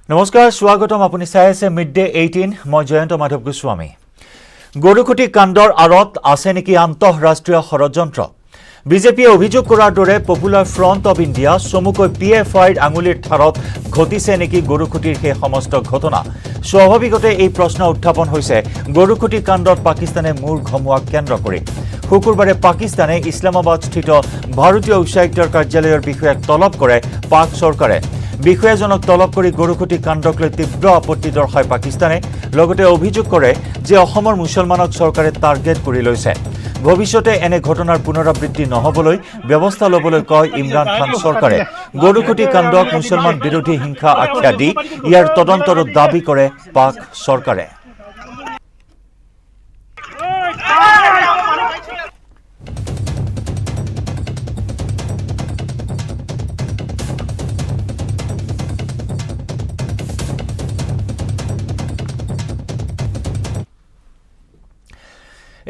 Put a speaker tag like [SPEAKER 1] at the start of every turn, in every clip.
[SPEAKER 1] নমস্কাৰ স্বাগতম আপুনি চাই আছে মিড ডে 18 মই জয়ন্ত মাধৱ গোস্বামী গৰুকুটি কাণ্ডৰ আৰত আছে নেকি আন্তঃৰাষ্ট্ৰীয় ষড়যন্ত্ৰ বিজেপিয়ে অভিযোগ কৰাৰ দৰে পপুলাৰ ফ্ৰণ্ট অফ ইণ্ডিয়া চমুকৈ পিএফআইৰ আঙুলিৰ ঠাৰত ঘটিছে নেকি গৰুকুটিৰ সেই সমস্ত ঘটনা স্বাভাৱিকতে এই প্ৰশ্ন উত্থাপন হৈছে গৰুকুটি কাণ্ডত পাকিস্তানে মূৰ ঘমোৱা কেন্দ্ৰ কৰি শুকুৰবাৰে পাকিস্তানে ইছলামাবাদস্থিত ভাৰতীয় উচ্চায়ুক্তৰ কাৰ্যালয়ৰ বিষয়াক তলব কৰে পাক চৰকাৰে বিষয়াজনক তলব কৰি গৰুকুটি কাণ্ডক লৈ তীব্ৰ আপত্তি দৰ্শাই পাকিস্তানে লগতে অভিযোগ কৰে যে অসমৰ মুছলমানক চৰকাৰে টাৰ্গেট কৰি লৈছে ভৱিষ্যতে এনে ঘটনাৰ পুনৰাবৃত্তি নহবলৈ ব্যৱস্থা ল'বলৈ কয় ইমৰান খান চৰকাৰে গৰুকুটি কাণ্ডক মুছলমান বিৰোধী হিংসা আখ্যা দি ইয়াৰ তদন্তৰ দাবী কৰে পাক চৰকাৰে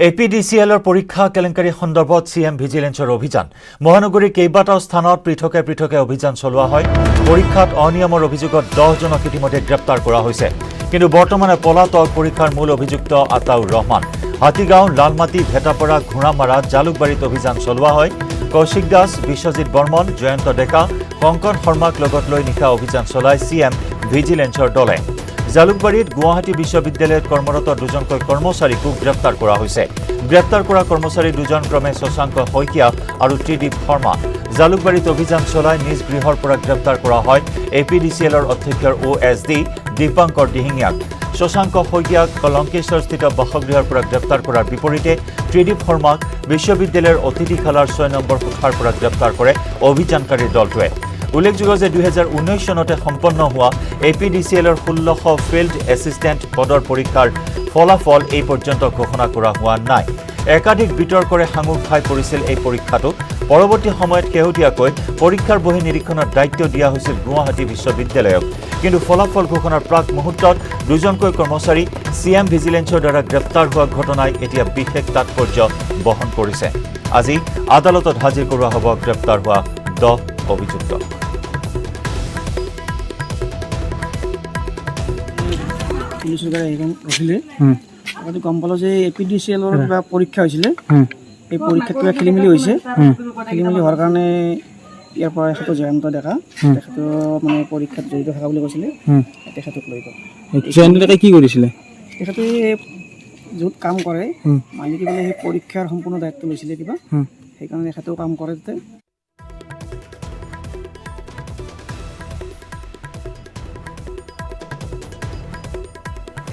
[SPEAKER 1] এপিডিচিএলৰ পৰীক্ষা কেলেংকাৰী সন্দৰ্ভত সিএম ভিজিলেন্সৰ অভিযান মহানগৰীৰ কেইবাটাও স্থানত পৃথকে পৃথকে অভিযান চলোৱা হয় পৰীক্ষাত অনিয়মৰ অভিযোগত 10 জনক ইতিমধ্যে গ্ৰেপ্তাৰ কৰা হৈছে কিন্তু বৰ্তমানে পলাতক পৰীক্ষাৰ মূল অভিযুক্ত আতাউৰ ৰহমান হাতীগাঁও লালমাটি ভেটাপৰা ঘোঁৰামাৰা জালুকবাৰীত অভিযান চলোৱা হয় কৌশিক দাস বিশ্বজিৎ বৰ্মন জয়ন্ত ডেকা কংকন শৰ্মাক লগত লৈ নিশা অভিযান চলায় সিএম ভিজিলেন্সৰ দলে জালুকবাৰীত গুৱাহাটী বিশ্ববিদ্যালয়ত কৰ্মৰত দুজনকৈ কৰ্মচাৰীকো গ্ৰেপ্তাৰ কৰা হৈছে গ্ৰেপ্তাৰ কৰা কৰ্মচাৰী দুজন ক্ৰমে শশাংক শইকীয়া আৰু ত্ৰিদীপ শৰ্মা জালুকবাৰীত অভিযান চলাই নিজ গৃহৰ পৰা গ্ৰেপ্তাৰ কৰা হয় এপিডিচিএলৰ অধ্যক্ষৰ OSD দীপাংকৰ দিহিঙীয়াক শশাংক শইকীয়াক লংকেশ্বৰস্থিত বাসগৃহৰ পৰা গ্ৰেপ্তাৰ কৰাৰ বিপৰীতে ত্ৰিদীপ শৰ্মাক বিশ্ববিদ্যালয়ৰ অতিথিশালাৰ 6 নম্বৰ কোঠাৰ পৰা গ্ৰেপ্তাৰ কৰে অভিযানকাৰীৰ দলটোৱে উল্লেখযোগ্য যে 2019 চনতে সম্পন্ন হোৱা এপিডিচিএলৰ 1600 ফিল্ড এছিষ্টেণ্ট পদৰ পৰীক্ষাৰ ফলাফল এই পৰ্যন্ত ঘোষণা কৰা হোৱা নাই একাধিক বিতৰ্কৰে সাঙুৰ খাই পৰিছিল এই পৰীক্ষাটো পৰৱৰ্তী সময়ত শেহতীয়াকৈ পৰীক্ষাৰ বহি নিৰীক্ষণৰ দায়িত্ব দিয়া হৈছিল গুৱাহাটী বিশ্ববিদ্যালয়ক কিন্তু ফলাফল ঘোষণাৰ প্ৰাক মুহূৰ্তত দুজনকৈ কৰ্মচাৰী সিএম ভিজিলেন্সৰ দ্বাৰা গ্ৰেপ্তাৰ হোৱা ঘটনাই এতিয়া বিশেষ তাৎপৰ্য বহন কৰিছে আজি আদালতত হাজিৰ কৰোৱা হ'ব গ্ৰেপ্তাৰ হোৱা 10 অভিযুক্ত
[SPEAKER 2] পুলিচৰ এখন ৰখিলে আগতে গম পালোঁ যে এপিডিচিএলৰ কিবা পৰীক্ষা হৈছিলে এই পৰীক্ষাত কিবা খেলিমেলি হৈছে খেলিমেলি হোৱাৰ কাৰণে ইয়াৰ পৰা এখেতৰ জয়ন্ত ডেকা তেখেতৰ মানে পৰীক্ষাত জড়িত থকা বুলি কৈছিলে তেখেতক লৈ গ'ল
[SPEAKER 3] জয়ন্ত ডেকাই কি কৰিছিলে
[SPEAKER 2] তেখেতে য'ত কাম কৰে মালিকে বোলে সেই পৰীক্ষাৰ সম্পূৰ্ণ দায়িত্ব লৈছিলে কিবা সেইকাৰণে তেখেতেও কাম কৰে তাতে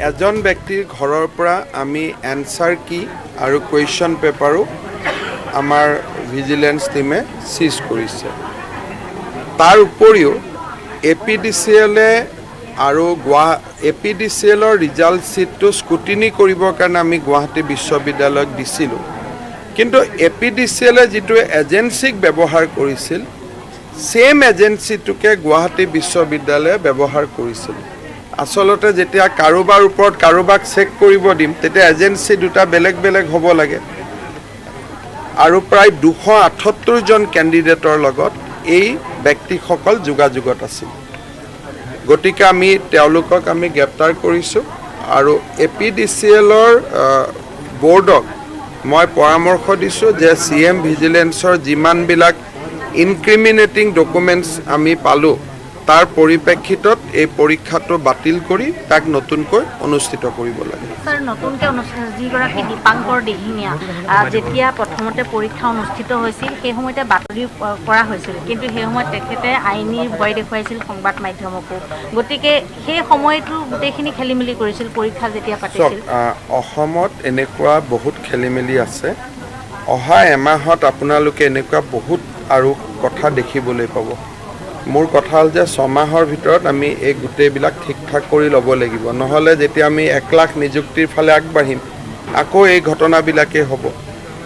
[SPEAKER 4] এজন ব্যক্তিৰ ঘৰৰ পৰা আমি এনসাৰ কি আৰু কুৱেশ্যন পেপাৰো আমাৰ ভিজিলেন্স টিমে সিজ কৰিছে তাৰ উপৰিও এপিডিচিএলে আৰু এপিডিচিএলৰ ৰিজাল্ট চিটটো স্কুটিনি কৰিবৰ কাৰণে আমি গুৱাহাটী বিশ্ববিদ্যালয়ক দিছিলোঁ কিন্তু এপিডিচিএলে যিটো এজেন্সিক ব্যৱহাৰ কৰিছিল সেম এজেন্সিটোকে গুৱাহাটী বিশ্ববিদ্যালয়ে ব্যৱহাৰ কৰিছিল আসলতে যেতিয়া কাৰোবাৰ ওপৰত কাৰোবাক চেক কৰিব দিম তেতিয়া এজেন্সি দুটা বেলেগ বেলেগ হ'ব লাগে আৰু প্ৰায় 278 জন কেণ্ডিডেটৰ লগত এই ব্যক্তিসকল যোগাযোগত আছিল গতিকে আমি তেওঁলোকক আমি গ্ৰেপ্তাৰ কৰিছোঁ আৰু এপিডিচিএলৰ বৰ্ডক মই পৰামৰ্শ দিছোঁ যে সিএম ভিজিলেন্সৰ যিমানবিলাক ইনক্ৰিমিনেটিং ডকুমেণ্টছ আমি পালোঁ তাৰ পৰিপ্ৰেক্ষিতত এই পৰীক্ষাটো বাতিল কৰি তাক নতুনকৈ অনুষ্ঠিত কৰিব লাগে
[SPEAKER 5] স্যাৰ নতুনকৈ যিগৰাকী দীপাংকৰ দিহিঙীয়া যেতিয়া প্ৰথমতে পৰীক্ষা অনুষ্ঠিত হৈছিল সেই সময়তে বাতৰি কৰা হৈছিল কিন্তু সেই সময়ত তেখেতে আইনী ভয় দেখুৱাইছিল সংবাদ মাধ্যমকো গতিকে সেই সময়টো গোটেইখিনি খেলিমেলি কৰিছিল পৰীক্ষা যেতিয়া পাতিছিল
[SPEAKER 4] অসমত এনেকুৱা বহুত খেলিমেলি আছে অহা এমাহত আপোনালোকে এনেকুৱা বহুত আৰু কথা দেখিবলৈ পাব মোৰ কথা হ'ল যে 6 মাহৰ ভিতৰত আমি এই গোটেইবিলাক ঠিক ঠাক কৰি ল'ব লাগিব নহ'লে যেতিয়া আমি 1 লাখ নিযুক্তিৰ ফালে আগবাঢ়িম আকৌ এই ঘটনাবিলাকেই হ'ব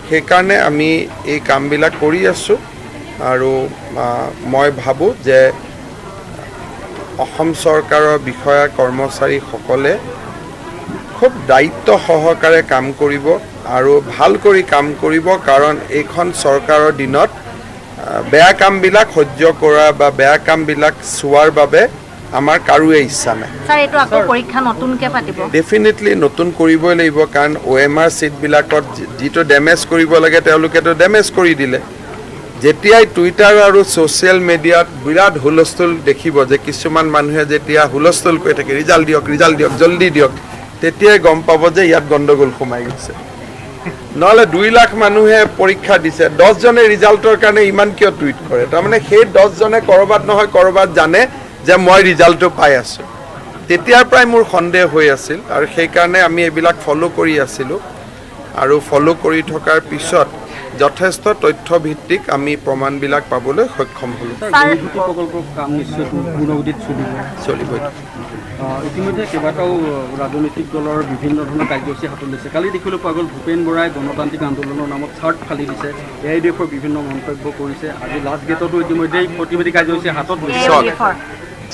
[SPEAKER 4] সেইকাৰণে আমি এই কামবিলাক কৰি আছোঁ আৰু মই ভাবোঁ যে অসম চৰকাৰৰ বিষয়া কৰ্মচাৰীসকলে খুব দায়িত্ব সহকাৰে কাম কৰিব আৰু ভাল কৰি কাম কৰিব কাৰণ এইখন চৰকাৰৰ দিনত বেয়া কামবিলাক সহ্য কৰা বা বেয়া কামবিলাক চোৱাৰ বাবে আমাৰ কাৰোৱে ইচ্ছা নাই।
[SPEAKER 5] স্যাৰ এইটো আকৌ পৰীক্ষা নতুনকৈ পাতিব?
[SPEAKER 4] ডেফিনেটলি নতুন কৰিবই লাগিব, কাৰণ OMR ছিটবিলাকত যিটো ডেমেজ কৰিব লাগে তেওঁলোকেতো ডেমেজ কৰি দিলে। যেতিয়াই টুইটাৰ আৰু ছ'চিয়েল মিডিয়াত বিৰাট হুলস্থুল দেখিব যে কিছুমান মানুহে যেতিয়া হুলস্থুল কৰি থাকে ৰিজাল্ট দিয়ক জল্দি দিয়ক, তেতিয়াই গম পাব যে ইয়াত গণ্ডগোল সোমাই গৈছে। নহ'লে 2 লাখ মানুহে পৰীক্ষা দিছে, 10 জনে ৰিজাল্টৰ কাৰণে ইমান কিয় টুইট কৰে? তাৰমানে সেই 10 জনে ক'ৰবাত নহয় ক'ৰবাত জানে যে মই ৰিজাল্টটো পাই আছোঁ। তেতিয়াৰ পৰাই মোৰ সন্দেহ হৈ আছিল আৰু সেইকাৰণে আমি এইবিলাক ফ'ল' কৰি আছিলোঁ আৰু ফ'ল' কৰি থকাৰ পিছত যথেষ্ট তথ্যভিত্তিক আমি প্ৰমাণবিলাক পাবলৈ সক্ষম হ'লোঁ।
[SPEAKER 3] প্ৰকল্পৰ কাম নিশ্চয় পূৰ্ণগতিত
[SPEAKER 4] চলিব।
[SPEAKER 3] ইতিমধ্যে কেইবাটাও ৰাজনৈতিক দলৰ বিভিন্ন ধৰণৰ কাৰ্যসূচী হাতত লৈছে। কালি দেখিবলৈ পোৱা গ'ল ভূপেন বৰাই গণতান্ত্ৰিক আন্দোলনৰ নামত চাৰ্ট ফালি দিছে, AIDF-ৰ বিভিন্ন মন্তব্য কৰিছে। আজি লাষ্ট গেটতো ইতিমধ্যেই প্ৰতিবাদী কাৰ্যসূচী হাতত লৈছে।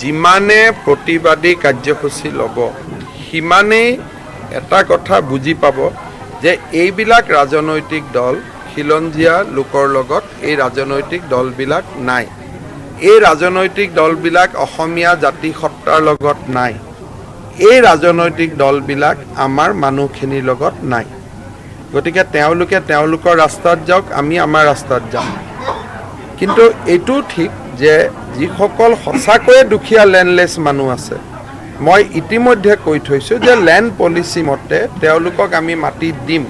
[SPEAKER 4] যিমানে প্ৰতিবাদী কাৰ্যসূচী ল'ব সিমানেই এটা কথা বুজি পাব যে এইবিলাক ৰাজনৈতিক দল খিলঞ্জীয়া লোকৰ লগত এই ৰাজনৈতিক দলবিলাক নাই। এই ৰাজনৈতিক দলবিলাক অসমীয়া জাতিসত্তাৰ লগত নাই। এই ৰাজনৈতিক দলবিলাক আমাৰ মানুহখিনিৰ লগত নাই। গতিকে তেওঁলোকে তেওঁলোকৰ ৰাস্তাত যাওক, আমি আমাৰ ৰাস্তাত যাম। কিন্তু এইটো ঠিক যে যিসকল সঁচাকৈয়ে দুখীয়া লেণ্ডলেছ মানুহ আছে, মই ইতিমধ্যে কৈ থৈছোঁ যে লেণ্ড পলিচি মতে তেওঁলোকক আমি মাটি দিম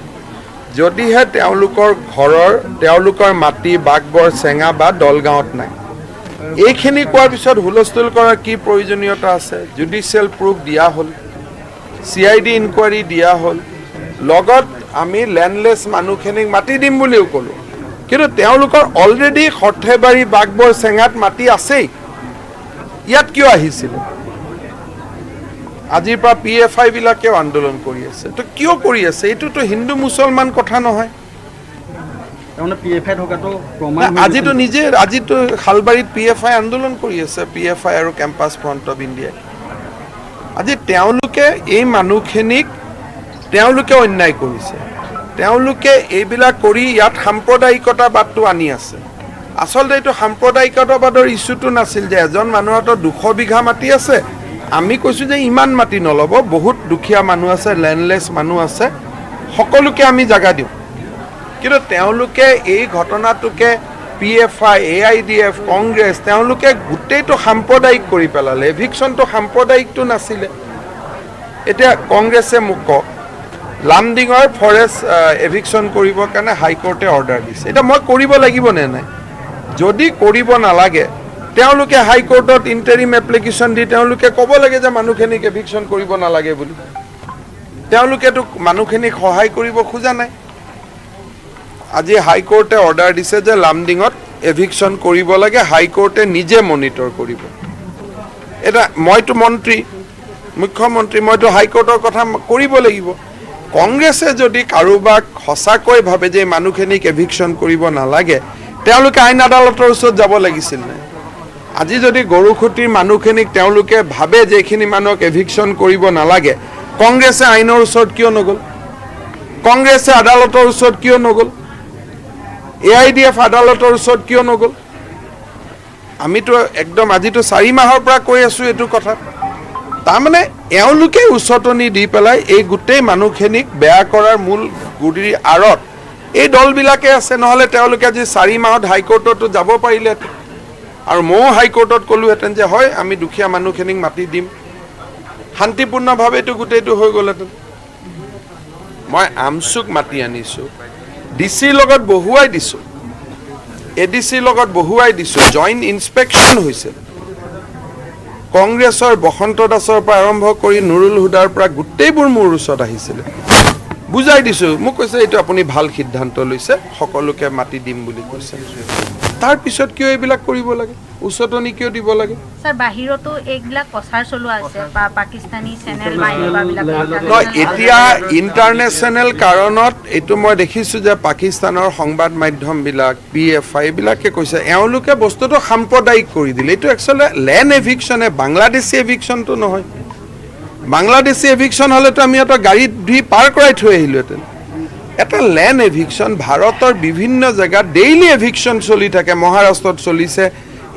[SPEAKER 4] যদিহে তেওঁলোকৰ মাটি বাঘবৰ চেঙা বা দলগাঁৱত নাই। এইখিনি কোৱাৰ পিছত হুলস্থুল কৰাৰ কি প্ৰয়োজনীয়তা আছে? জুডিচিয়েল প্ৰুফ দিয়া হ'ল, CID ইনকুৱাৰী দিয়া হ'ল, লগত আমি লেণ্ডলেছ মানুহখিনিক মাটি দিম বুলিও ক'লোঁ। কিন্তু তেওঁলোকৰ অলৰেডি সৰ্থেবাৰী বাঘবৰ চেঙাত মাটি আছেই, ইয়াত কিয় আহিছিলে? আজিৰ পৰা PFI বিলাকেও আন্দোলন কৰি আছে। তো কিয় কৰি আছে? এইটোতো হিন্দু মুছলমান কথা নহয়। আজিতো শালবাৰীত PFI আন্দোলন কৰি আছে, PFI আৰু কেম্পাছ ফ্ৰণ্ট অফ ইণ্ডিয়াই। আজি তেওঁলোকে এই মানুহখিনিক তেওঁলোকে অন্যায় কৰিছে। তেওঁলোকে এইবিলাক কৰি ইয়াত সাম্প্ৰদায়িকতাবাদটো আনি আছে। আচলতে এইটো সাম্প্ৰদায়িকতাবাদৰ ইছ্যুটো নাছিল যে এজন মানুহৰ হাতত 200 বিঘা মাটি আছে, আমি কৈছোঁ যে ইমান মাটি নল'ব, বহুত দুখীয়া মানুহ আছে, লেণ্ডলেছ মানুহ আছে, সকলোকে আমি জাগা দিওঁ। কিন্তু তেওঁলোকে এই ঘটনাটোকে PFI, AIDF, কংগ্ৰেছ তেওঁলোকে গোটেইটো সাম্প্ৰদায়িক কৰি পেলালে। এভিকশ্যনটো সাম্প্ৰদায়িকটো নাছিলে। এতিয়া কংগ্ৰেছে মোক কওক, লামডিঙৰ ফৰেষ্ট এভিকশ্যন কৰিবৰ কাৰণে হাইকোৰ্টে অৰ্ডাৰ দিছে। এতিয়া মই কৰিব লাগিব নে নাই? যদি কৰিব নালাগে তেওঁলোকে হাইকোৰ্টত ইণ্টাৰিম এপ্লিকেশ্যন দি তেওঁলোকে ক'ব লাগে যে মানুহখিনিক এভিকশ্যন কৰিব নালাগে বুলি। তেওঁলোকেতো মানুহখিনিক সহায় কৰিব খোজা নাই। আজি হাইকোৰ্টে অৰ্ডাৰ দিছে যে লামডিঙত এভিকশ্যন কৰিব লাগে, হাইকোৰ্টে নিজে মনিটৰ কৰিব। এটা মইতো মন্ত্ৰী, মুখ্যমন্ত্ৰী, মইতো হাইকোৰ্টৰ কথা কৰিব লাগিব। কংগ্ৰেছে যদি কাৰোবাক সঁচাকৈ ভাবে যে মানুহখিনিক এভিকশ্যন কৰিব নালাগে, তেওঁলোকে আইন আদালতৰ ওচৰত যাব লাগিছিল নাই? আজি যদি গৰুখুটিৰ মানুহখিনিক তেওঁলোকে ভাবে যে এইখিনি মানুহক এভিকশ্যন কৰিব নালাগে, কংগ্ৰেছে আইনৰ ওচৰত কিয় নগ'ল? কংগ্ৰেছে আদালতৰ ওচৰত কিয় নগ'ল? AIDF আদালতৰ ওচৰত কিয় নগ'ল? আমিতো একদম আজিতো 4 মাহৰ পৰা কৈ আছোঁ এইটো কথা। তাৰমানে এওঁলোকে উচতনি দি পেলাই এই গোটেই মানুহখিনিক বেয়া কৰাৰ মূল গুৰিৰ আঁৰত এই দলবিলাকে আছে। নহ'লে তেওঁলোকে আজি 4 মাহত হাইকোৰ্টতো যাব পাৰিলেহেঁতেন। আৰু ময়ো হাইকোৰ্টত ক'লোহেঁতেন যে হয় আমি দুখীয়া মানুহখিনিক মাতি দিম, শান্তিপূৰ্ণভাৱেতো গোটেইটো হৈ গ'লহেঁতেন। মই আমচুক মাতি আনিছোঁ, DC লগত বহুৱাই দিছোঁ, ADC লগত বহুৱাই দিছোঁ, জইণ্ট ইনস্পেকশ্যন হৈছে। কংগ্ৰেছৰ বসন্ত দাসৰ পৰা আৰম্ভ কৰি নুৰুল হুদাৰ পৰা গোটেইবোৰ মোৰ ওচৰত আহিছিলে, বুজাই দিছোঁ। মোক কৈছে এইটো আপুনি ভাল সিদ্ধান্ত লৈছে, সকলোকে মাতি দিম বুলি কৈছে। তাৰপিছত কিয় এইবিলাক কৰিব লাগে? উচতনি কিয় দিব লাগে?
[SPEAKER 5] স্যাৰ বাহিৰতো এইবিলাক প্ৰচাৰ চলোৱা আছে, পাকিস্তানী চেনেল
[SPEAKER 4] এতিয়া ইণ্টাৰনেশ্যনেল কাৰণত এইটো মই দেখিছোঁ যে পাকিস্তানৰ সংবাদ মাধ্যমবিলাক PFI এইবিলাকে কৈছে এওঁলোকে বস্তুটো সাম্প্ৰদায়িক কৰি দিলে। এইটো একচুৱেলি লেণ্ড এভিকশ্যনে, বাংলাদেশী এভিকশ্যনটো নহয়। বাংলাদেশী এভিকশ্যন হ'লেতো আমি এটা গাড়ীত ধুই পাৰ কৰাই থৈ আহিলোহেঁতেন। এটা লেণ্ড এভিকশ্যন ভাৰতৰ বিভিন্ন জেগাত ডেইলি এভিকশ্যন চলি থাকে। মহাৰাষ্ট্ৰত চলিছে,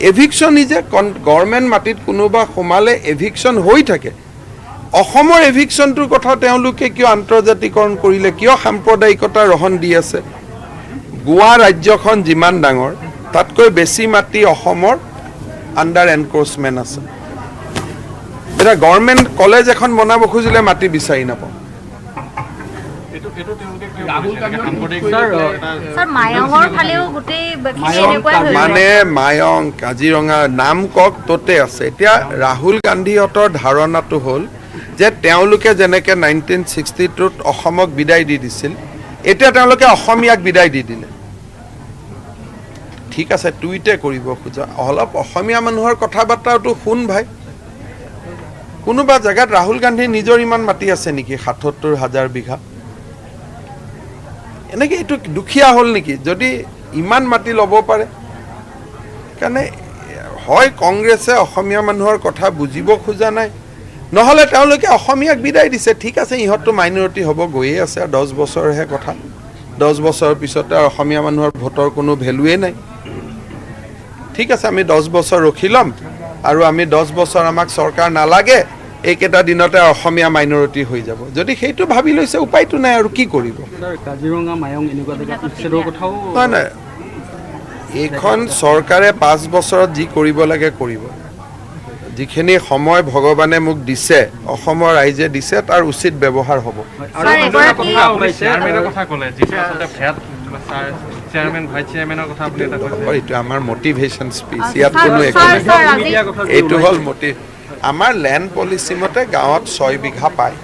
[SPEAKER 4] এভিকশ্যন ইজ এ গভৰ্ণমেণ্ট মাটিত কোনোবা সোমালে এভিকশ্যন হৈ থাকে। অসমৰ এভিকশ্যনটোৰ কথা তেওঁলোকে কিয় আন্তৰ্জাতিকৰণ কৰিলে, কিয় সাম্প্ৰদায়িকতা ৰহণ দি আছে? গোৱা ৰাজ্যখন যিমান ডাঙৰ তাতকৈ বেছি মাটি অসমৰ আণ্ডাৰ এনক্ৰ'চমেণ্ট আছে। এতিয়া গভৰ্ণমেণ্ট কলেজ এখন বনাব খুজিলে মাটি বিচাৰি নাপাওঁ। মানে মায়ং কাজিৰঙা নাম কওক ততে আছে। এতিয়া ৰাহুল গান্ধীহঁতৰ ধাৰণাটো হ'ল যে তেওঁলোকে যেনেকৈ 1962ত অসমক বিদায় দি দিছিল, এতিয়া তেওঁলোকে অসমীয়াক বিদায় দি দিলে। ঠিক আছে, টুইটে কৰিব খোজা, অলপ অসমীয়া মানুহৰ কথা বাৰ্তাওতো শুন ভাই। কোনোবা জেগাত ৰাহুল গান্ধীৰ নিজৰ ইমান মাটি আছে নেকি? ৭৭,০০০ বিঘা। এনেকৈ এইটো দুখীয়া হ'ল নেকি যদি ইমান মাটি ল'ব পাৰে? কাৰণে হয় কংগ্ৰেছে অসমীয়া মানুহৰ কথা বুজিব খোজা নাই, নহ'লে তেওঁলোকে অসমীয়াক বিদায় দিছে। ঠিক আছে, ইহঁতটো মাইনৰিটি হ'ব গৈয়ে আছে, 10 বছৰহে কথা। 10 বছৰৰ পিছতে অসমীয়া মানুহৰ ভোটৰ কোনো ভেলুৱেই নাই। ঠিক আছে, আমি 10 বছৰ ৰখি ল'ম আৰু আমি 10 বছৰ আমাক চৰকাৰ নালাগে, এইকেইটা দিনতে অসমীয়া মাইনৰিটি হৈ যাব। যদি সেইটো ভাবি লৈছে উপায়টো নাই আৰু কি কৰিব।
[SPEAKER 3] কাজিৰঙা মায়ং এনেকুৱা জেগাত উচ্ছেদৰ কথাও
[SPEAKER 4] নাই নাই, এইখন চৰকাৰে 5 বছৰত যি কৰিব লাগে কৰিব। যিখিনি সময় ভগৱানে মোক দিছে, অসমৰ ৰাইজে দিছে, তাৰ উচিত ব্যৱহাৰ হ'ব। এইটো আমাৰ মটিভেশ্যন স্পীচ, ইয়াত কোনো একো নাই। এইটো হ'ল আমাৰ লেণ্ড পলিচি মতে গাঁৱত 6 বিঘা পায়,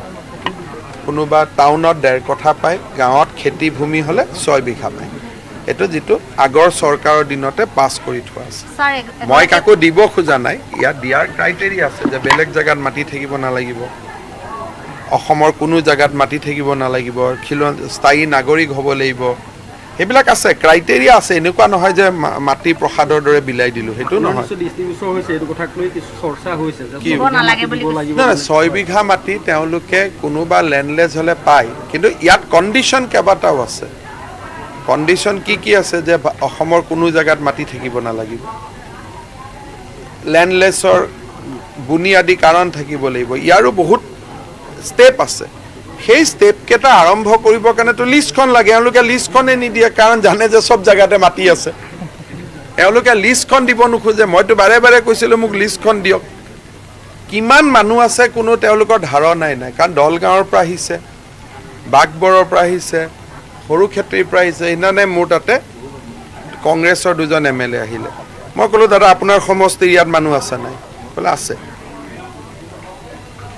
[SPEAKER 4] কোনোবা টাউনত 1.5 কঠা পায়, গাঁৱত খেতি ভূমি হ'লে 6 বিঘা পায়। এইটো যিটো আগৰ চৰকাৰৰ দিনতে পাছ কৰি থোৱা আছে। মই কাকো দিব খোজা নাই, ইয়াত দিয়াৰ ক্ৰাইটেৰিয়া আছে যে বেলেগ জেগাত মাটি থাকিব নালাগিব, অসমৰ কোনো জেগাত মাটি থাকিব নালাগিব, স্থায়ী নাগৰিক হ'ব লাগিব, সেইবিলাক আছে, ক্ৰাইটেৰিয়া আছে। এনেকুৱা নহয় যে মাটি প্ৰসাদৰ দৰে বিলাই দিলোঁ, সেইটো নহয়। 6 বিঘা মাটি তেওঁলোকে কোনোবা লেণ্ডলেছ হ'লে পায়, কিন্তু ইয়াত কণ্ডিশ্যন কেইবাটাও আছে। কণ্ডিশ্যন কি আছে যে অসমৰ কোনো জেগাত মাটি থাকিব নালাগিব, লেণ্ডলেছৰ বুনিয়াদী কাৰণ থাকিব লাগিব, ইয়াৰো বহুত ষ্টেপ আছে। সেই ষ্টেপকেইটা আৰম্ভ কৰিবৰ কাৰণেতো লিষ্টখন লাগে। এওঁলোকে লিষ্টখনেই নিদিয়ে, কাৰণ জানে যে চব জেগাতে মাটি আছে। এওঁলোকে লিষ্টখন দিব নোখোজে। মইতো বাৰে বাৰে কৈছিলোঁ মোক লিষ্টখন দিয়ক। কিমান মানুহ আছে কোনো তেওঁলোকৰ ধাৰণাই নাই, কাৰণ দলগাঁৱৰ পৰা আহিছে, বাঘবৰৰ পৰা আহিছে, সৰুক্ষেত্ৰীৰ পৰা আহিছে। সেইদিনানে মোৰ তাতে কংগ্ৰেছৰ 2জন MLA আহিলে। মই ক'লোঁ দাদা আপোনাৰ সমষ্টিৰ ইয়াত মানুহ আছে নাই? ক'লে আছে।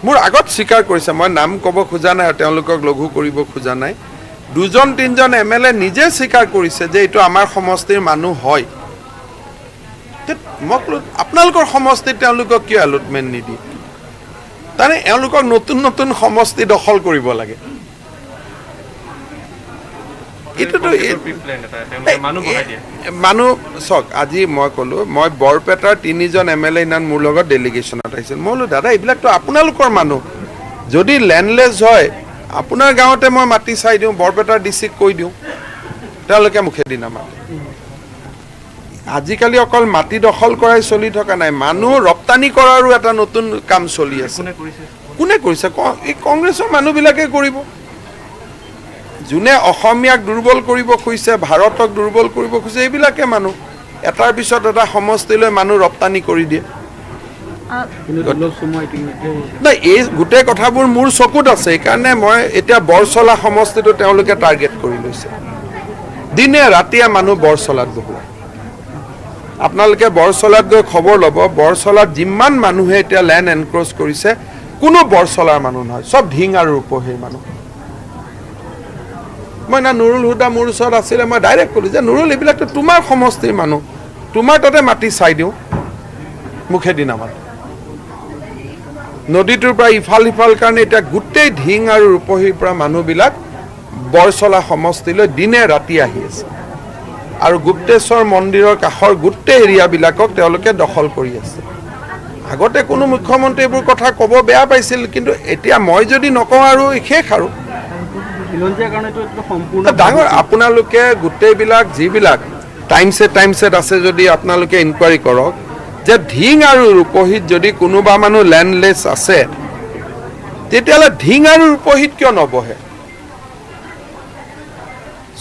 [SPEAKER 4] মোৰ আগত স্বীকাৰ কৰিছে, মই নাম ক'ব খোজা নাই আৰু তেওঁলোকক লঘু কৰিব খোজা নাই। 2-3জন MLA নিজে স্বীকাৰ কৰিছে যে এইটো আমাৰ সমষ্টিৰ মানুহ হয়। মই ক'লোঁ আপোনালোকৰ সমষ্টিত তেওঁলোকক কিয় এলটমেণ্ট নিদিয়ে? তাৰমানে এওঁলোকক নতুন নতুন সমষ্টি দখল কৰিব লাগে। এইটোতো মানুহ চাওক, আজি মই ক'লোঁ মই বৰপেটাৰ 3জন MLA ইমান মোৰ লগত ডেলিগেশ্যনত আহিছিল। মই ক'লোঁ দাদা এইবিলাকতো আপোনালোকৰ মানুহ, যদি লেণ্ডলেছ হয় আপোনাৰ গাঁৱতে মই মাটি চাই দিওঁ, বৰপেটাৰ ডিচিক কৈ দিওঁ, তেওঁলোকে মুখেদি নামাতে। আজিকালি অকল মাটি দখল কৰাই চলি থকা নাই, মানুহ ৰপ্তানি কৰাৰো এটা নতুন কাম চলি আছে। কোনে কৰিছে? এই কংগ্ৰেছৰ মানুহবিলাকে কৰিব। যোনে অসমীয়াক দুৰ্বল কৰিব খুজিছে, ভাৰতক দুৰ্বল কৰিব খুজিছে, এইবিলাকে মানুহ এটাৰ পিছত এটা সমষ্টিলৈ মানুহ ৰপ্তানি কৰি দিয়ে। নাই, এই গোটেই কথাবোৰ মোৰ চকুত আছে। সেইকাৰণে মই এতিয়া বৰচলা সমষ্টিটো তেওঁলোকে টাৰ্গেট কৰি লৈছে। দিনে ৰাতিয়ে মানুহ বৰচলাত বহুৱায়। আপোনালোকে বৰচলাত গৈ খবৰ ল'ব, বৰচলাত যিমান মানুহে এতিয়া লেণ্ড এনক্ৰ'চ কৰিছে কোনো বৰচলাৰ মানুহ নহয়, চব ঢিং আৰু ৰূপহীৰ মানুহ। মই না নুৰুল হুদা মোৰ ওচৰত আছিলে, মই ডাইৰেক্ট ক'লোঁ যে নুৰুল এইবিলাকতো তোমাৰ সমষ্টিৰ মানুহ, তোমাৰ তাতে মাটি চাই দিওঁ, মুখেদি নামাতে। নদীটোৰ পৰা ইফাল সিফাল কাৰণে এতিয়া গোটেই ঢিং আৰু ৰূপহীৰ পৰা মানুহবিলাক বৰচলা সমষ্টিলৈ দিনে ৰাতি আহি আছে, আৰু গুপ্তেশ্বৰ মন্দিৰৰ কাষৰ গোটেই এৰিয়াবিলাকক তেওঁলোকে দখল কৰি আছে। আগতে কোনো মুখ্যমন্ত্ৰী এইবোৰ কথা ক'ব বেয়া পাইছিল, কিন্তু এতিয়া মই যদি নকওঁ আৰু শেষ আৰু ডাঙৰ। আপোনালোকে গোটেইবিলাক যিবিলাক টাইমছেট আছে যদি আপোনালোকে ইনকুৱাৰী কৰক, যে ঢিং আৰু ৰূপহীত যদি কোনোবা মানুহ লেণ্ডলেছ আছে তেতিয়াহ'লে ঢিং আৰু ৰূপহীত কিয় নবহে?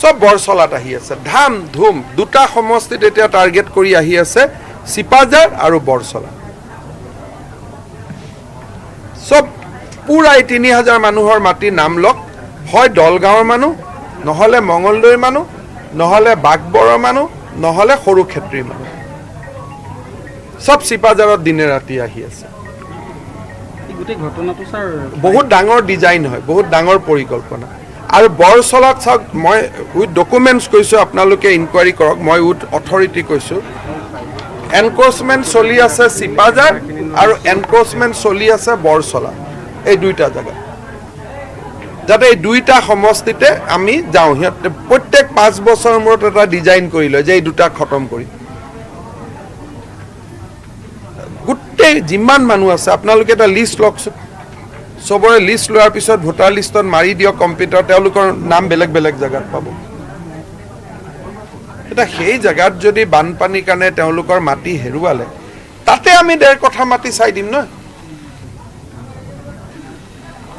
[SPEAKER 4] সব বৰচলাত আহি আছে, ধাম ধুম দুটা সমষ্টিত এতিয়া টাৰ্গেট কৰি আহি আছে, চিপাঝাৰ আৰু বৰচলা। সব পুৰাই 3000 মানুহৰ মাটি নাম লওক, হয় দলগাঁৱৰ মানুহ, নহ'লে মঙলদৈৰ মানুহ, নহ'লে বাঘবৰৰ মানুহ, নহ'লে সৰু ক্ষেত্ৰীৰ মানুহ, সব চিপাঝাৰত দিনে ৰাতি আহি আছে।
[SPEAKER 3] গোটেই ঘটনাটো ছাৰ
[SPEAKER 4] বহুত ডাঙৰ ডিজাইন হয়, বহুত ডাঙৰ পৰিকল্পনা। আৰু বৰচলাত চাওক, মই উইথ ডকুমেণ্টছ কৈছোঁ, আপোনালোকে ইনকুৱাৰী কৰক, মই উইথ অথৰিটি কৈছোঁ, এনক্ৰচমেণ্ট চলি আছে চিপাঝাৰ আৰু এনক্ৰচমেণ্ট চলি আছে বৰচলা, এই দুইটা জেগাত, যাতে এই দুইটা সমষ্টিতে আমি যাওঁ। সিহঁতে প্ৰত্যেক 5 বছৰৰ মূৰত এটা ডিজাইন কৰি লয় যে এই দুটা খতম কৰি। গোটেই যিমান মানুহ আছে আপোনালোকে এটা লিষ্ট লওকচোন, চবৰে লিষ্ট লোৱাৰ পিছত ভোটাৰ লিষ্টত মাৰি দিয়ক কম্পিউটাৰ, তেওঁলোকৰ নাম বেলেগ বেলেগ জেগাত পাব। এতিয়া সেই জেগাত যদি বানপানীৰ কাৰণে তেওঁলোকৰ মাটি হেৰুৱালে, তাতে আমি 1.5 কঠা মাটি চাই দিম নহয়।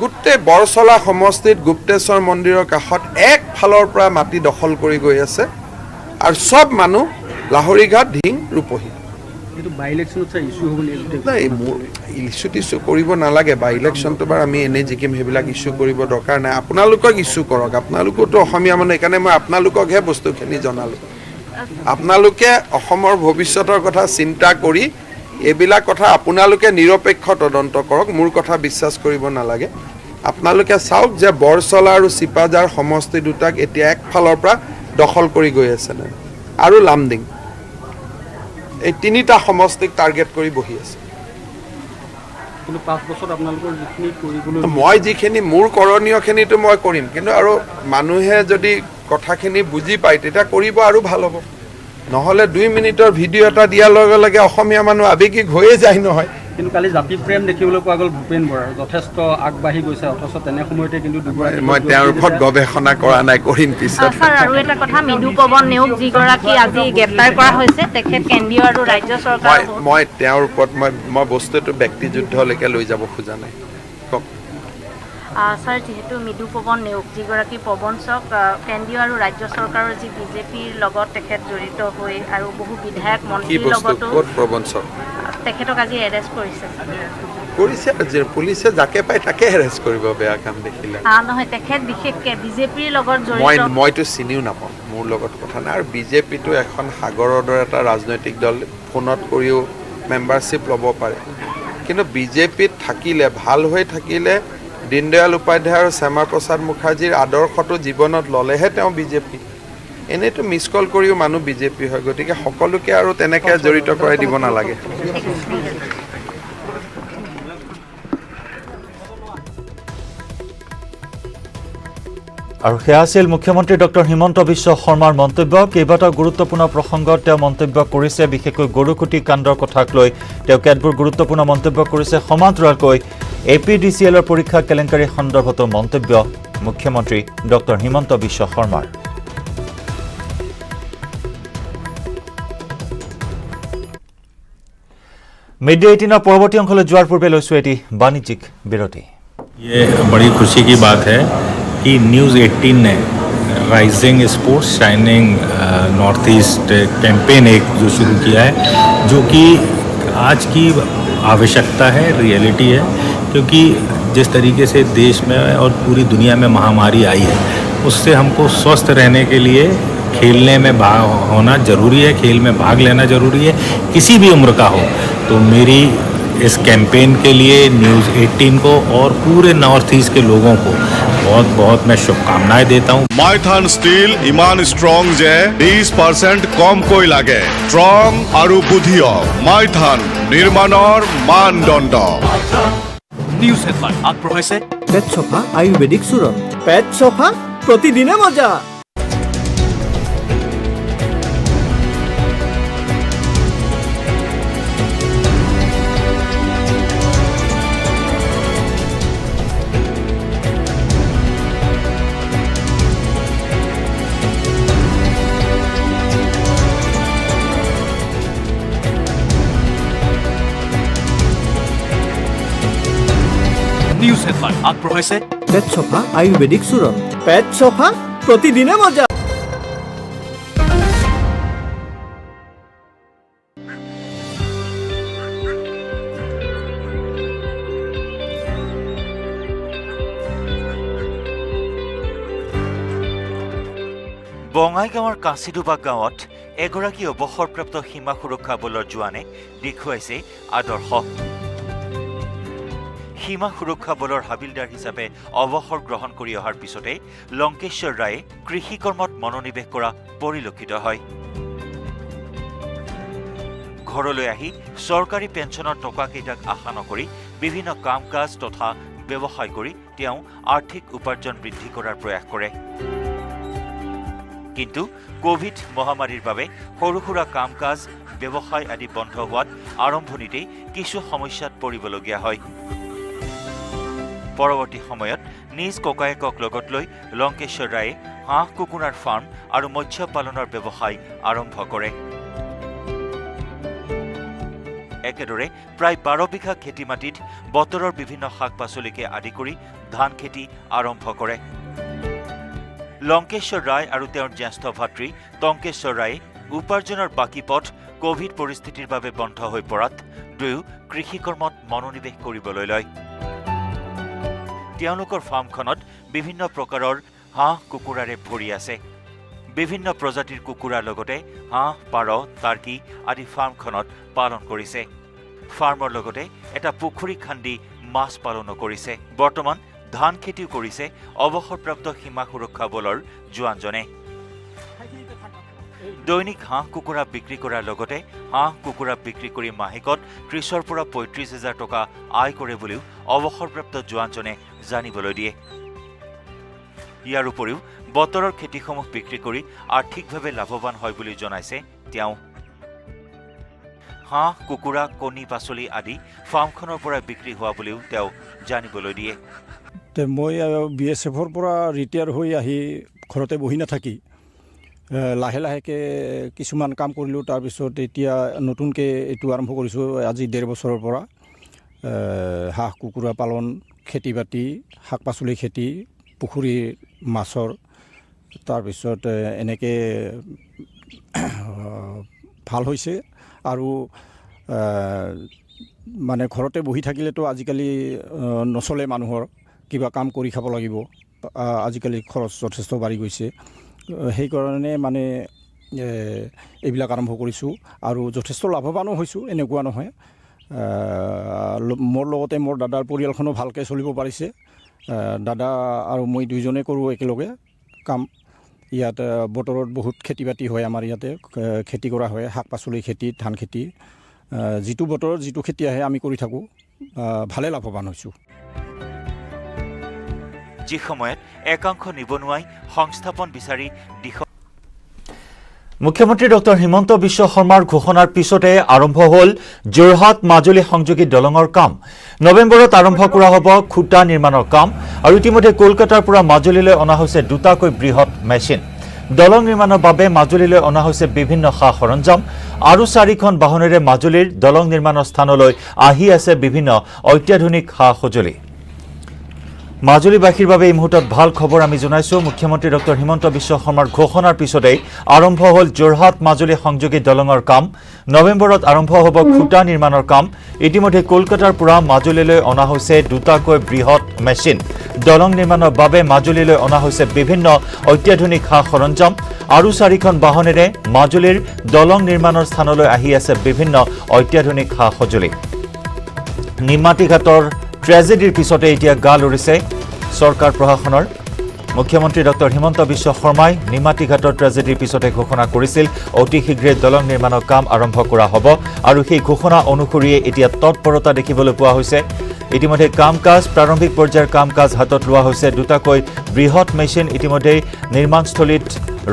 [SPEAKER 4] গোটেই বৰচলা সমষ্টিত গুপ্তেশ্বৰ মন্দিৰৰ কাষত একফালৰ পৰা মাটি দখল কৰি গৈ আছে, আৰু সব মানুহ লাহৰীঘাট, ঢিং, ৰূপহী।
[SPEAKER 3] এইটো বাই ইলেকশ্যনত ছাৰ ইছ্যু হ'ব নেকি?
[SPEAKER 4] নাই, ইছ্যু টিছ্যু কৰিব নালাগে। বাই ইলেকশ্যনটো বাৰু আমি এনেই জিকিম, সেইবিলাক ইছ্যু কৰিব দৰকাৰ নাই। আপোনালোকক ইছ্যু কৰক, আপোনালোকোতো অসমীয়া মানুহ, সেইকাৰণে মই আপোনালোককহে বস্তুখিনি জনালোঁ। আপোনালোকে অসমৰ ভৱিষ্যতৰ কথা চিন্তা কৰি এইবিলাক কথা আপোনালোকে নিৰপেক্ষ তদন্ত কৰক, মোৰ কথা বিশ্বাস কৰিব নালাগে। আপোনালোকে চাওক যে বৰচলা আৰু চিপাঝাৰ সমষ্টি দুটাক এতিয়া একফালৰ পৰা দখল কৰি গৈ আছে নে, আৰু লামডিং, এই 3টা সমষ্টিক টাৰ্গেট কৰি বহি আছে।
[SPEAKER 3] কিন্তু 5 বছৰত আপোনালোকৰ যিখিনি কৰিবলৈ
[SPEAKER 4] মই যিখিনি মোৰ কৰণীয়খিনিতো মই কৰিম, কিন্তু আৰু মানুহে যদি কথাখিনি বুজি পায় তেতিয়া কৰিব আৰু ভাল হ'ব। নহ'লে 2 মিনিটৰ ভিডিঅ' এটা দিয়াৰ লগে লগে অসমীয়া মানুহ আৱেগিক হৈয়ে যায় নহয়।
[SPEAKER 3] কিন্তু কালি জাতি প্ৰেম দেখিবলৈ পোৱা গ'ল ভূপেন বৰাৰ, যথেষ্ট আগবাঢ়ি গৈছে, অথচ তেনে সময়তে কিন্তু
[SPEAKER 4] মই তেওঁৰ ওপৰত গৱেষণা কৰা নাই, কৰিম পিছত।
[SPEAKER 5] ছাৰ আৰু এটা কথা, মৃদু পৱন নেওগ যিগৰাকী আজি গ্ৰেপ্তাৰ কৰা হৈছে, তেখেত কেন্দ্ৰীয় আৰু ৰাজ্য চৰকাৰ।
[SPEAKER 4] মই তেওঁৰ ওপৰত মই বস্তুটো ব্যক্তিযুদ্ধলৈকে লৈ যাব খোজা নাই। কওক।
[SPEAKER 5] ছাৰ, যিহেতু মৃদু পৱন নেওগ যিগৰাকী প্ৰবঞ্চক, কেন্দ্ৰীয় আৰু ৰাজ্য চৰকাৰৰ যি বিজেপিৰ লগত তেখেত জড়িত হৈ আৰু বহু বিধায়ক
[SPEAKER 4] কি
[SPEAKER 5] মন্ত্ৰীৰ
[SPEAKER 4] বস্তু,
[SPEAKER 5] লগতো
[SPEAKER 4] ক'ত প্ৰবঞ্চক
[SPEAKER 5] তেখেতক আজি এৰেষ্ট কৰিছে?
[SPEAKER 4] কৰিছে, পুলিচে যাকে পায় তাকে এৰেষ্ট কৰিব, বেয়া কাম দেখিলে।
[SPEAKER 5] নহয়, তেখেত বিশেষকৈ বিজেপিৰ লগত জড়িত।
[SPEAKER 4] মইতো চিনিও নাপাওঁ, মোৰ লগত কথা নাই। আৰু বিজেপিটো এখন সাগৰৰ দৰে এটা ৰাজনৈতিক দল, ফোনত কৰিও মেম্বাৰশ্বিপ ল'ব পাৰে। কিন্তু বিজেপিত থাকিলে, ভাল হৈ থাকিলে, দীনদয়াল উপাধ্যায় আৰু শ্যামা প্ৰসাদ মুখাৰ্জীৰ আদৰ্শটো জীৱনত ল'লেহে তেওঁ বিজেপি। এনেইতো মিছ কল কৰিও মানুহ বিজেপি হয়, গতিকে সকলোকে আৰু তেনেকৈ জড়িত কৰাই দিব নালাগে।
[SPEAKER 1] আৰু সেয়া আছিল মুখ্যমন্ত্ৰী ডক্টৰ হিমন্ত বিশ্ব শৰ্মাৰ মন্তব্য। কেইবাটাও গুৰুত্বপূৰ্ণ প্ৰসংগত তেওঁ মন্তব্য কৰিছে, বিশেষকৈ গৰুকুটি কাণ্ডৰ কথাক লৈ তেওঁ কেতবোৰ গুৰুত্বপূৰ্ণ মন্তব্য কৰিছে। সমান্তৰালকৈ APDCLৰ পৰীক্ষা কেলেংকাৰী সন্দৰ্ভতো মন্তব্য মুখ্যমন্ত্ৰী ডক্টৰ হিমন্ত বিশ্ব শৰ্মাৰ। মিড ডে 18 পৰৱৰ্তী অংশলৈ যোৱাৰ পূৰ্বে লৈছোঁ এটি বাণিজ্যিক বিৰতি।
[SPEAKER 6] ये बड़ी खुशी की बात है कि न्यूज़ 18 ने rising sports shining north east campaign एक जो शुरू किया है, जो कि आज की आवश्यकता है, रियलिटी है, क्योंकि जिस तरीके से देश में और पूरी दुनिया में महामारी आई है, उससे हमको स्वस्थ रहने के लिए खेलने में भाग होना ज़रूरी है, खेल में भाग लेना ज़रूरी है, किसी भी उम्र का हो। तो मेरी इस कैंपेन के लिए न्यूज़ 18 को और पूरे नॉर्थ ईस्ट के लोगों को बहुत बहुत मैं शुभकामनाएं देता हूँ।
[SPEAKER 7] মাইথান ষ্টীল ইমান ষ্ট্ৰং যে 20% কমকৈ লাগে। ষ্ট্ৰং আৰু বুদ্ধিয় মাইথান নিৰ্মাণৰ মানদণ্ড।
[SPEAKER 8] নিউজ হেডলাইন আগবঢ়াইছে
[SPEAKER 9] পেট চফা আয়ুৰ্বেদিক চূৰণ। পেট চফা প্ৰতিদিনে মজা।
[SPEAKER 8] নিউজ হেডলাইন আগবঢ়াইছে
[SPEAKER 9] পেট চফা আয়ুৰ্বেদিক চূৰণ পেট চফা প্ৰতিদিনে মজা
[SPEAKER 1] বঙাইগাঁৱৰ কাঁচিডোবা গাঁৱত এগৰাকী অৱসৰপ্ৰাপ্ত সীমা সুৰক্ষা বলৰ জোৱানে দেখুৱাইছে আদৰ্শ সীমা সুৰক্ষা বলৰ হাবিলদাৰ হিচাপে অৱসৰ গ্ৰহণ কৰি অহাৰ পিছতে লংকেশ্বৰ ৰায়ে কৃষি কৰ্মত মনোনিৱেশ কৰা পৰিলক্ষিত হয় ঘৰলৈ আহি চৰকাৰী পেঞ্চনৰ টকাকেইটাক আশা নকৰি বিভিন্ন কাম কাজ তথা ব্যৱসায় কৰি তেওঁ আৰ্থিক উপাৰ্জন বৃদ্ধি কৰাৰ প্ৰয়াস কৰে কিন্তু কোভিড মহামাৰীৰ বাবে সৰু সুৰা কাম কাজ ব্যৱসায় আদি বন্ধ হোৱাত আৰম্ভণিতেই কিছু সমস্যাত পৰিবলগীয়া হয় পৰৱৰ্তী সময়ত নিজ ককায়েকক লগত লৈ লংকেশ্বৰ ৰায়ে হাঁহ কুকুৰাৰ ফাৰ্ম আৰু মৎস্য পালনৰ ব্যৱসায় আৰম্ভ কৰে একেদৰে প্ৰায় 12 বিঘা খেতি মাটিত বতৰৰ বিভিন্ন শাক পাচলিকে আদি কৰি ধান খেতি আৰম্ভ কৰে লংকেশ্বৰ ৰায় আৰু তেওঁৰ জ্যেষ্ঠ ভাতৃ টংকেশ্বৰ ৰায়ে উপাৰ্জনৰ বাকী পথ কোভিড পৰিস্থিতিৰ বাবে বন্ধ হৈ পৰাত দুয়ো কৃষি কৰ্মত মনোনিৱেশ কৰিবলৈ লয় তেওঁলোকৰ ফাৰ্মখনত বিভিন্ন প্ৰকাৰৰ হাঁহ কুকুৰাৰে ভৰি আছে বিভিন্ন প্ৰজাতিৰ কুকুৰাৰ লগতে হাঁহ পাৰ টাৰ্কি আদি ফাৰ্মখনত পালন কৰিছে ফাৰ্মৰ লগতে এটা পুখুৰী খান্দি মাছ পালনো কৰিছে বৰ্তমান ধান খেতিও কৰিছে অৱসৰপ্ৰাপ্ত সীমা সুৰক্ষা বলৰ জোৱানজনে দৈনিক হাঁহ কুকুৰা বিক্ৰী কৰাৰ লগতে হাঁহ কুকুৰা বিক্ৰী কৰি মাহেকত 30ৰ পৰা 35,000 টকা আয় কৰে বুলিও অৱসৰপ্ৰাপ্ত জোৱানজনে জানিবলৈ দিয়ে ইয়াৰ উপৰিও বতৰৰ খেতিসমূহ বিক্ৰী কৰি আৰ্থিকভাৱে লাভৱান হয় বুলি জনাইছে তেওঁ হাঁহ কুকুৰা কণী পাচলি আদি ফাৰ্মখনৰ পৰা বিক্ৰী হোৱা বুলিও তেওঁ জানিবলৈ দিয়ে
[SPEAKER 10] মই BSFৰ পৰা ৰিটায়াৰ হৈ আহি ঘৰতে বহি নাথাকি লাহে লাহেকৈ কিছুমান কাম কৰিলোঁ তাৰপিছত এতিয়া নতুনকৈ এইটো আৰম্ভ কৰিছোঁ আজি 1.5 বছৰৰ পৰা হাঁহ কুকুৰা পালন খেতি বাতি শাক পাচলি খেতি পুখুৰী মাছৰ তাৰপিছত এনেকৈ ভাল হৈছে আৰু মানে ঘৰতে বহি থাকিলেতো আজিকালি নচলে মানুহৰ কিবা কাম কৰি খাব লাগিব আজিকালি খৰচ যথেষ্ট বাঢ়ি গৈছে সেইকাৰণে মানে এইবিলাক আৰম্ভ কৰিছোঁ আৰু যথেষ্ট লাভৱানো হৈছোঁ এনেকুৱা নহয় মোৰ লগতে মোৰ দাদাৰ পৰিয়ালখনো ভালকৈ চলিব পাৰিছে দাদা আৰু মই দুইজনে কৰোঁ একেলগে কাম ইয়াত বতৰত বহুত খেতি বাতি হয় আমাৰ ইয়াতে খেতি কৰা হয় শাক পাচলি খেতি ধান খেতি যিটো বতৰত যিটো খেতি আহে আমি কৰি থাকোঁ ভালে লাভৱান হৈছোঁ
[SPEAKER 1] যি সময়ত একাংশ নিবনুৱাই সংস্থাপন বিচাৰি মুখ্যমন্ত্ৰী ডক্টৰ হিমন্ত বিশ্ব শৰ্মাৰ ঘোষণাৰ পিছতে আৰম্ভ হ'ল যোৰহাট মাজুলী সংযোগী দলঙৰ কাম নৱেম্বৰত আৰম্ভ কৰা হ'ব খুঁটা নিৰ্মাণৰ কাম আৰু ইতিমধ্যে কলকাতাৰ পৰা মাজুলীলৈ অনা হৈছে দুটাকৈ বৃহৎ মেচিন দলং নিৰ্মাণৰ বাবে মাজুলীলৈ অনা হৈছে বিভিন্ন সা সৰঞ্জাম আৰু 4খন বাহনেৰে মাজুলীৰ দলং নিৰ্মাণৰ স্থানলৈ আহি আছে বিভিন্ন অত্যাধুনিক সা সঁজুলি মাজুলীবাসীৰ বাবে এই মুহূৰ্তত ভাল খবৰ আমি জনাইছোঁ মুখ্যমন্ত্ৰী ডক্টৰ হিমন্ত বিশ্ব শৰ্মাৰ ঘোষণাৰ পিছতেই আৰম্ভ হ'ল যোৰহাট মাজুলী সংযোগী দলঙৰ কাম নৱেম্বৰত আৰম্ভ হ'ব খুঁটা নিৰ্মাণৰ কাম ইতিমধ্যে কলকাতাৰ পৰা মাজুলীলৈ অনা হৈছে দুটাকৈ বৃহৎ মেচিন দলং নিৰ্মাণৰ বাবে মাজুলীলৈ অনা হৈছে বিভিন্ন অত্যাধুনিক সা সৰঞ্জাম আৰু 4খন বাহনেৰে মাজুলীৰ দলং নিৰ্মাণৰ স্থানলৈ আহি আছে বিভিন্ন অত্যাধুনিক সা সঁজুলি নিমাতী ঘাটৰ ট্ৰেজেডিৰ পিছতে এতিয়া গাল উৰিছে চৰকাৰ প্ৰশাসনৰ মুখ্যমন্ত্ৰী ডক্টৰ হিমন্ত বিশ্ব শৰ্মাই নিমাতী ঘাটৰ ট্ৰেজেডিৰ পিছতে ঘোষণা কৰিছিল অতি শীঘ্ৰে দলং নিৰ্মাণৰ কাম আৰম্ভ কৰা হ'ব আৰু সেই ঘোষণা অনুসৰিয়ে এতিয়া তৎপৰতা দেখিবলৈ পোৱা হৈছে ইতিমধ্যে কাম কাজ প্ৰাৰম্ভিক পৰ্যায়ৰ কাম কাজ হাতত লোৱা হৈছে দুটাকৈ বৃহৎ মেচিন ইতিমধ্যে নিৰ্মাণস্থলীত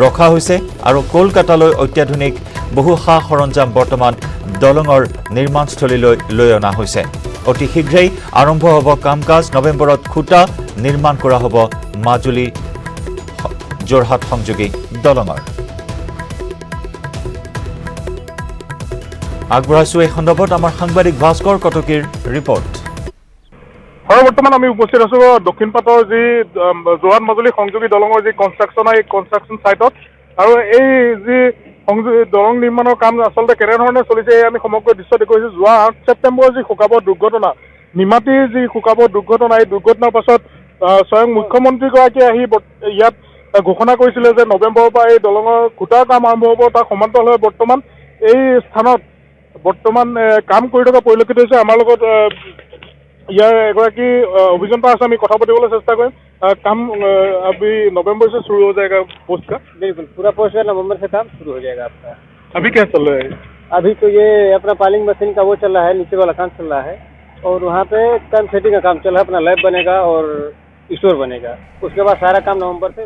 [SPEAKER 1] ৰখা হৈছে আৰু কলকাতালৈ অত্যাধুনিক বহু সা সৰঞ্জাম বৰ্তমান দলঙৰ নিৰ্মাণস্থলীলৈ লৈ অনা হৈছে অতি শীঘ্ৰেই আৰম্ভ হ'ব কাম কাজ নৱেম্বৰত খুঁটা নিৰ্মাণ কৰা হ'ব মাজুলী যোৰহাট সংযোগী দলঙৰ আগবঢ়াইছোঁ এই সন্দৰ্ভত আমাৰ সাংবাদিক ভাস্কৰ কটকীৰ ৰিপৰ্ট
[SPEAKER 11] হয়, বৰ্তমান আমি উপস্থিত আছোঁ দক্ষিণপাটৰ যি যোৰহাট মাজুলী সংযোগী দলঙৰ যি কনষ্ট্ৰাকশ্যন হয়, এই কনষ্ট্ৰাকশ্যন ছাইটত। আৰু এই যি দলং নিৰ্মাণৰ কাম আচলতে কেনেধৰণে চলিছে এই আমি সমগ্ৰ দৃশ্য দেখুৱাইছোঁ। যোৱা 8 ছেপ্টেম্বৰৰ যি শোকাবৰ দুৰ্ঘটনা, নিমাতীৰ যি শোকাবৰ দুৰ্ঘটনা, এই দুৰ্ঘটনাৰ পাছত স্বয়ং মুখ্যমন্ত্ৰীগৰাকীয়ে আহি ইয়াত ঘোষণা কৰিছিলে যে নৱেম্বৰৰ পৰা এই দলঙৰ খুঁটাৰ কাম আৰম্ভ হ'ব। তাৰ সমান্তৰালভাৱে বৰ্তমান এই স্থানত কাম কৰি থকা পৰিলক্ষিত হৈছে। আমাৰ লগত ইয়াৰ এগৰাকী অভিयंता আছে, আমি কথা পাতিবলৈ চেষ্টা কৰিম। काम अभी नवंबर से शुरू हो जाएगा पोस्ट का?
[SPEAKER 2] बिल्कुल, पूरा पोस्ट का नवंबर से काम शुरू हो जाएगा आपका।
[SPEAKER 11] अभी क्या चल रहा है?
[SPEAKER 2] अभी तो ये अपना पालिंग मशीन का वो चल रहा है, नीचे वाला काम चल रहा है, और वहाँ पे कैंप सेटिंग का काम चल रहा है। अपना लैब बनेगा और स्टोर बनेगा। उसके बाद सारा काम नवंबर से